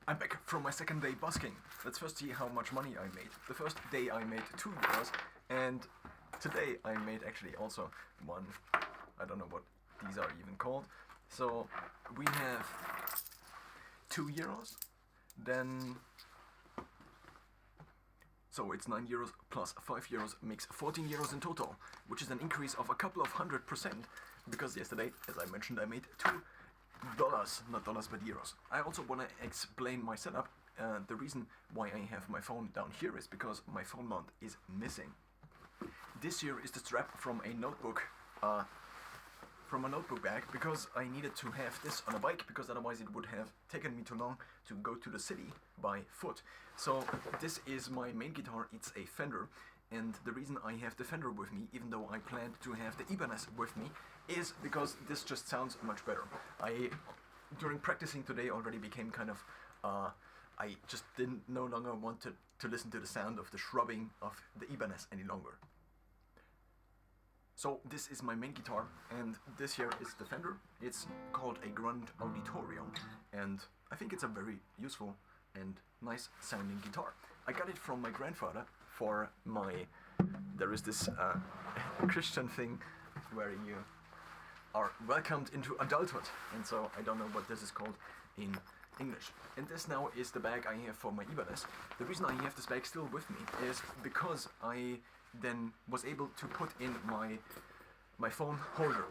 I'm back from my second day busking. Let's first see how much money I made. The first day I made €2, and today I made actually also one. I don't know what these are even called. So we have €2, then so it's €9 plus €5 makes €14 in total, which is an increase of a couple of 100%. Because yesterday, as I mentioned, I made $2, not dollars but euros. I also want to explain my setup. The reason why I have my phone down here is because my phone mount is missing. This here is the strap from a notebook bag, because I needed to have this on a bike, because otherwise it would have taken me too long to go to the city by foot. So this is my main guitar. It's a Fender, and the reason I have the Fender with me, even though I planned to have the Ibanez with me, is because this just sounds much better. During practicing today already became kind of I just didn't no longer want to listen to the sound of the shrubbing of the Ibanez any longer. So this is my main guitar, and this here is the Fender. It's called a Grand Auditorio, and I think it's a very useful and nice sounding guitar. I got it from my grandfather for there is this Christian thing where you are welcomed into adulthood, and so I don't know what this is called in English. And this now is the bag I have for my Ibanez. The reason I have this bag still with me is because I then was able to put in my phone holder.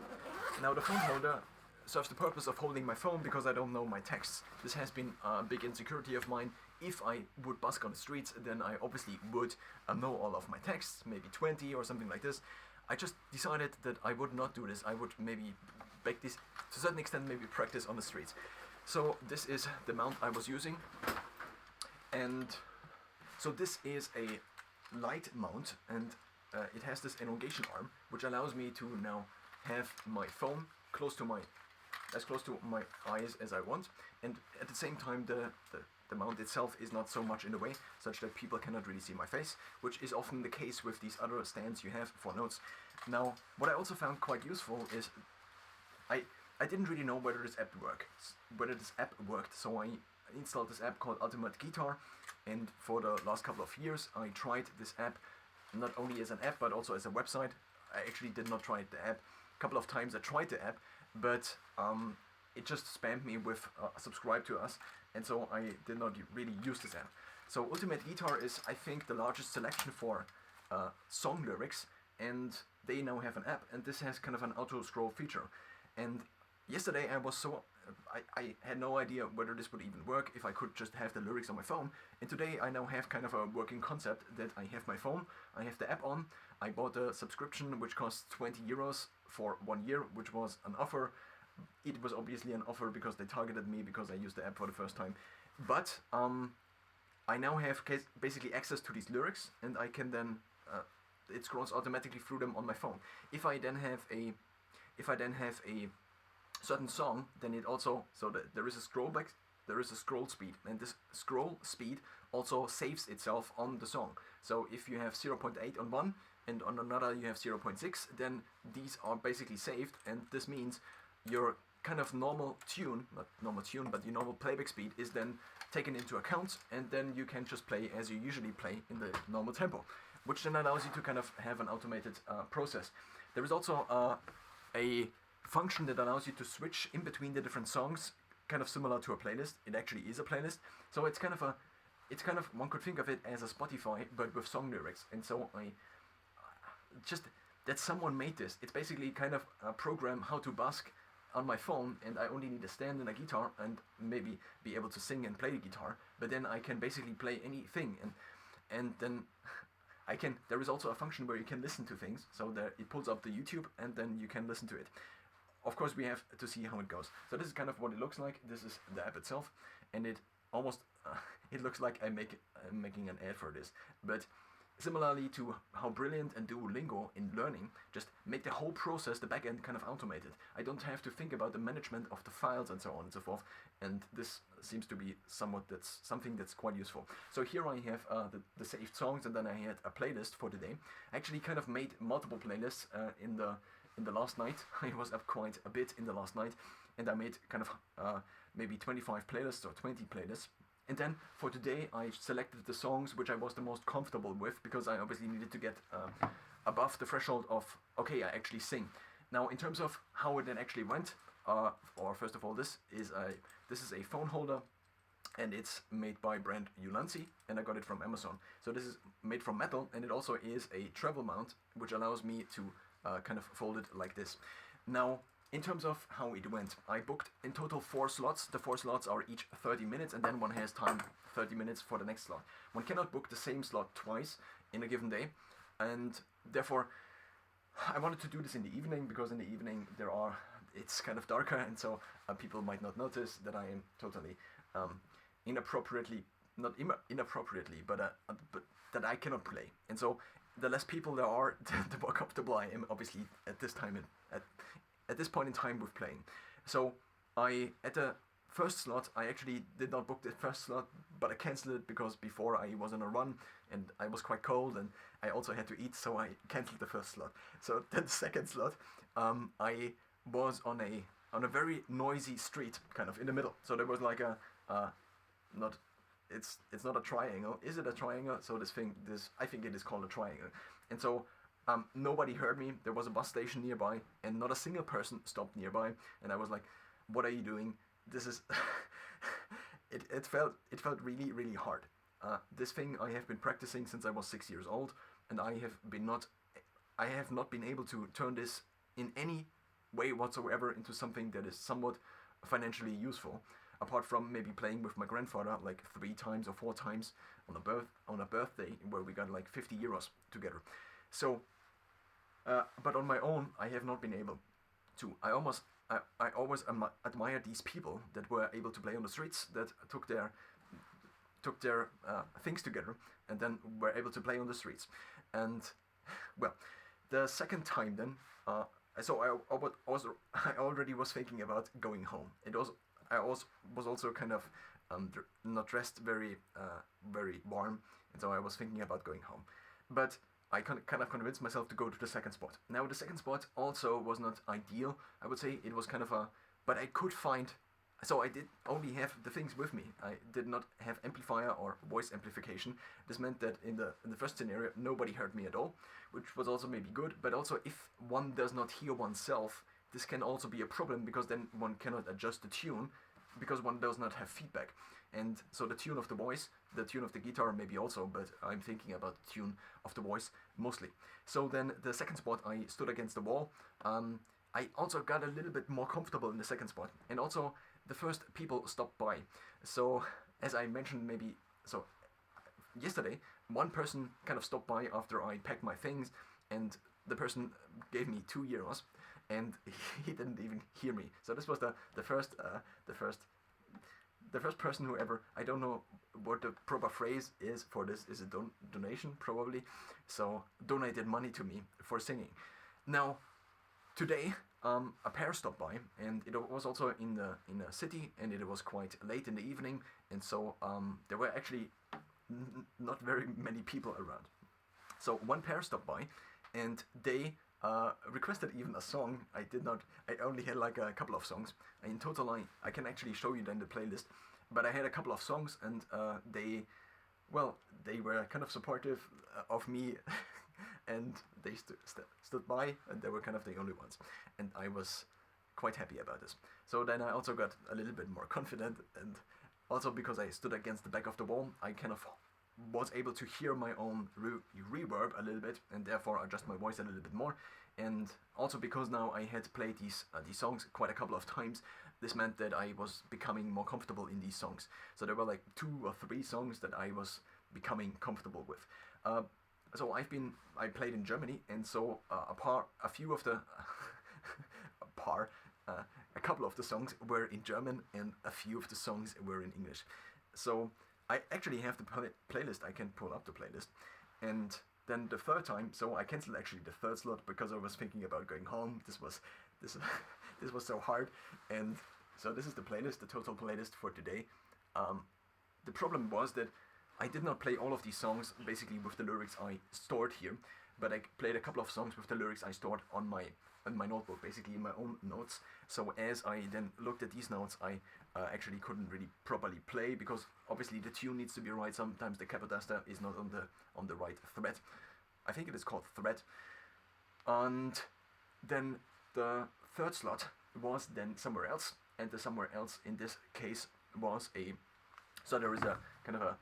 Now the phone holder serves the purpose of holding my phone because I don't know my texts. This has been a big insecurity of mine. If I would busk on the streets, then I obviously would know all of my texts, maybe 20 or something like this. I just decided that I would not do this. I would maybe bake this to a certain extent, maybe practice on the streets. So this is the mount I was using, and so this is a light mount, and it has this elongation arm, which allows me to now have my phone as close to my eyes as I want, and at the same time the mount itself is not so much in the way, such that people cannot really see my face, which is often the case with these other stands you have for notes. Now, what I also found quite useful is I didn't really know whether this app worked, so I installed this app called Ultimate Guitar, and for the last couple of years I tried this app not only as an app but also as a website. I actually did not try the app. A couple of times I tried the app, but it just spammed me with subscribe to us, and so I did not really use this app. So Ultimate Guitar is, I think, the largest selection for song lyrics, and they now have an app, and this has kind of an auto scroll feature. And yesterday I had no idea whether this would even work, if I could just have the lyrics on my phone. And today I now have kind of a working concept that I have my phone, I have the app on. I bought a subscription which costs €20 for 1 year, which was an offer. It was obviously an offer because they targeted me because I used the app for the first time. But I now have basically access to these lyrics, and I can then it scrolls automatically through them on my phone. If I then have a certain song, then it also, so that there is a scroll speed, and this scroll speed also saves itself on the song. So if you have 0.8 on one and on another you have 0.6, then these are basically saved, and this means your kind of normal tune, not normal tune, but your normal playback speed is then taken into account, and then you can just play as you usually play in the normal tempo, which then allows you to kind of have an automated process. There is also a function that allows you to switch in between the different songs, kind of similar to a playlist. It actually is a playlist, so it's kind of one could think of it as a Spotify but with song lyrics. And so I just that someone made this. It's basically kind of a program how to busk on my phone, and I only need a stand and a guitar and maybe be able to sing and play the guitar, but then I can basically play anything, and then there is also a function where you can listen to things, so that it pulls up the YouTube and then you can listen to it. Of course, we have to see how it goes. So this is kind of what it looks like. This is the app itself, and it almost it looks like I'm making an ad for this. But similarly to how Brilliant and Duolingo in learning just make the whole process, the backend, kind of automated. I don't have to think about the management of the files and so on and so forth. And this seems to be something that's quite useful. So here I have the saved songs, and then I had a playlist for the day. I actually kind of made multiple playlists in the last night. I was up quite a bit in the last night, and I made kind of maybe 25 playlists or 20 playlists, And then for today, I selected the songs which I was the most comfortable with because I obviously needed to get above the threshold of okay, I actually sing. Now, in terms of how it then actually went, or first of all, this is a phone holder, and it's made by brand Ulanzi, and I got it from Amazon. So this is made from metal, and it also is a travel mount, which allows me to kind of fold it like this. Now, in terms of how it went, I booked in total 4 slots. The 4 slots are each 30 minutes, and then one has time 30 minutes for the next slot. One cannot book the same slot twice in a given day, and therefore I wanted to do this in the evening because in the evening it's kind of darker, and so people might not notice that I am totally inappropriately, not inappropriately, but that I cannot play. And so the less people there are, the more comfortable I am, obviously, at this time at this point in time with playing. So at the first slot, I actually did not book the first slot, but I cancelled it because before I was on a run and I was quite cold and I also had to eat, so I cancelled the first slot. So then the second slot, I was on a very noisy street, kind of in the middle. So there was like it's not a triangle. Is it a triangle? So I think it is called a triangle. And so nobody heard me. There was a bus station nearby, and not a single person stopped nearby. And I was like, "What are you doing? This is." it felt really, really hard. This thing I have been practicing since I was 6 years old, and I have not been able to turn this in any way whatsoever into something that is somewhat financially useful, apart from maybe playing with my grandfather like 3 times or 4 times on a birthday where we got like 50 euros together. So, but on my own, I have not been able to. I always admire these people that were able to play on the streets, that took their things together and then were able to play on the streets. And well, the second time then, so I already was thinking about going home. I was also kind of not dressed very warm, and so I was thinking about going home. But I kind of convinced myself to go to the second spot. Now the second spot also was not ideal. I would say it was kind of but I could find. So I did only have the things with me. I did not have amplifier or voice amplification. This meant that in the first scenario nobody heard me at all, which was also maybe good. But also if one does not hear oneself, this can also be a problem because then one cannot adjust the tune because one does not have feedback. And so the tune of the voice, the tune of the guitar maybe also, but I'm thinking about the tune of the voice mostly. So then the second spot, I stood against the wall. I also got a little bit more comfortable in the second spot, and also the first people stopped by. So as I mentioned yesterday, one person kind of stopped by after I packed my things, and the person gave me 2 euros, and he didn't even hear me. So this was the first person who ever, I don't know what the proper phrase is for this. Is a donation probably? So donated money to me for singing. Now today a pair stopped by, and it was also in a city, and it was quite late in the evening, and so there were actually not very many people around. So one pair stopped by, and they requested even a song. I only had like a couple of songs. In total, I can actually show you then the playlist, but I had a couple of songs, and they were kind of supportive of me, and they stood by, and they were kind of the only ones, and I was quite happy about this. So then I also got a little bit more confident, and also because I stood against the back of the wall, I kind of was able to hear my own reverb a little bit, and therefore adjust my voice a little bit more. And also because now I had played these songs quite a couple of times, this meant that I was becoming more comfortable in these songs. So there were like 2 or 3 songs that I was becoming comfortable with. So I played in Germany, and so a few of the a couple of the songs were in German, and a few of the songs were in English. So I actually have the playlist. I can pull up the playlist. And then the third time, so I cancelled actually the third slot because I was thinking about going home. This was so hard. And so this is the playlist, the total playlist for today. The problem was that I did not play all of these songs basically with the lyrics I stored here, but I played a couple of songs with the lyrics I stored on my notebook, basically in my own notes. So as I then looked at these notes, I actually couldn't really properly play because obviously the tune needs to be right. Sometimes the Capodasta is not on the right thread. I think it is called thread. And then the third slot was then somewhere else, and the somewhere else in this case was a, so there is a kind of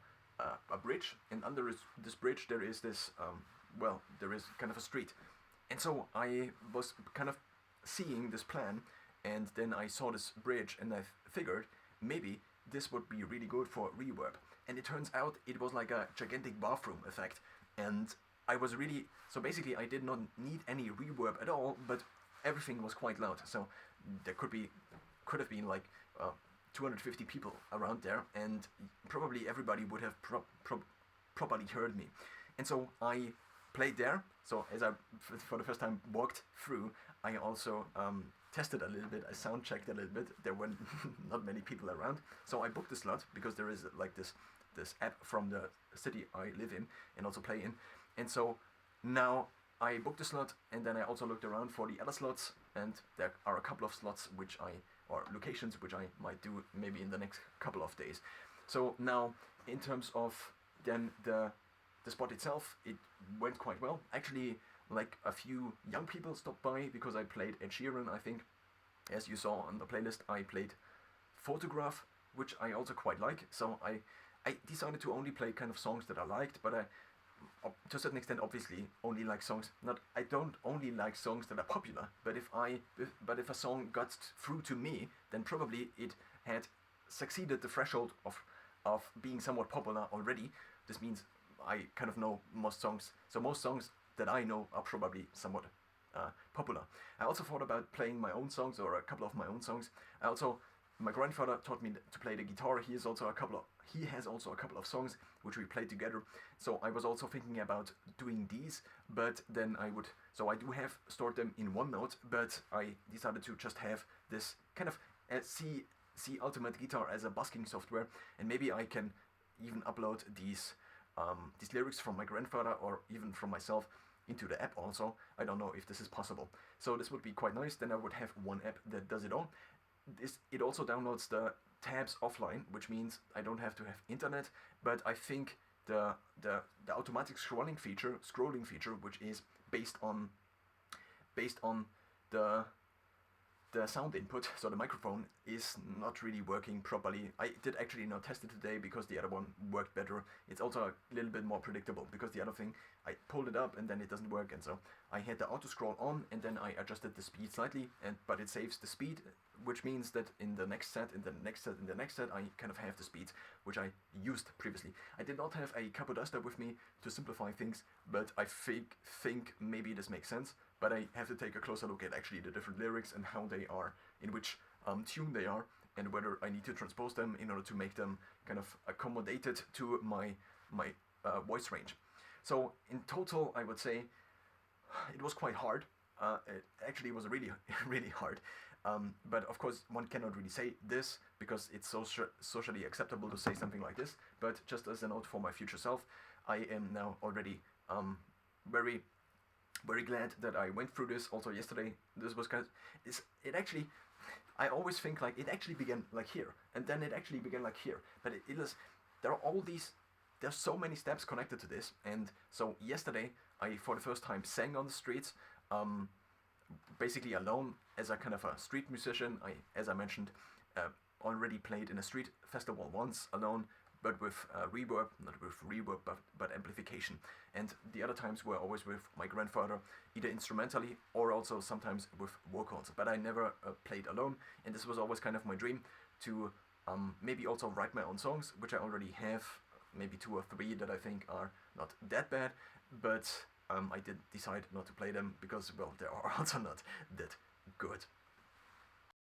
a bridge, and under this bridge there is this there is kind of a street, and so I was kind of seeing this plan, and then I saw this bridge, and I figured maybe this would be really good for reverb, and it turns out it was like a gigantic bathroom effect, and I was really, so basically I did not need any reverb at all, but everything was quite loud, so there could have been like 250 people around there, and probably everybody would have properly heard me. And so I played there. So as I for the first time walked through, I also tested a little bit. I sound checked a little bit. There were not many people around, so I booked the slot because there is like this app from the city I live in and also play in. And so now I booked the slot, and then I also looked around for the other slots, and there are a couple of slots or locations which I might do maybe in the next couple of days. So now, in terms of then the spot itself, it went quite well. Actually, like a few young people stopped by because I played Ed Sheeran, I think. As you saw on the playlist, I played Photograph, which I also quite like. So I decided to only play kind of songs that I liked, but I, to a certain extent, obviously, only like songs. I don't only like songs that are popular, but if a song got through to me, then probably it had succeeded the threshold of being somewhat popular already. This means I kind of know most songs. So most songs that I know are probably somewhat popular. I also thought about playing my own songs or a couple of my own songs. My grandfather taught me to play the guitar. He has also a couple of songs which we played together. So I was also thinking about doing these, but then I do have stored them in OneNote, but I decided to just have this kind of C Ultimate Guitar as a busking software, and maybe I can even upload these lyrics from my grandfather or even from myself into the app also. I don't know if this is possible. So this would be quite nice. Then I would have one app that does it all. It also downloads the tabs offline, which means I don't have to have internet, but I think the automatic scrolling feature, which is based on the sound input, so the microphone, is not really working properly. I did actually not test it today because the other one worked better. It's also a little bit more predictable because the other thing, I pulled it up and then it doesn't work, and so I had the auto scroll on, and then I adjusted the speed slightly, but it saves the speed, which means that in the next set, I kind of have the speeds which I used previously. I did not have a Capodasta with me to simplify things, but I think maybe this makes sense, but I have to take a closer look at actually the different lyrics and how they are, in which tune they are, and whether I need to transpose them in order to make them kind of accommodated to my voice range. So in total, I would say it was quite hard. It actually was really, really hard. But of course, one cannot really say this because it's socially acceptable to say something like this. But just as a note for my future self, I am now already very, very glad that I went through this. Also yesterday, this was kind of, I always think like it actually began like here, and then it actually began like here. But there's so many steps connected to this, and so yesterday I, for the first time, sang on the streets, basically alone as a kind of a street musician. As I mentioned, already played in a street festival once alone, but with reverb, not with reverb, but amplification. And the other times were always with my grandfather, either instrumentally or also sometimes with vocals. But I never played alone, and this was always kind of my dream to maybe also write my own songs, which I already have, maybe 2 or 3 that I think are not that bad, but I did decide not to play them because, well, they are also not that good.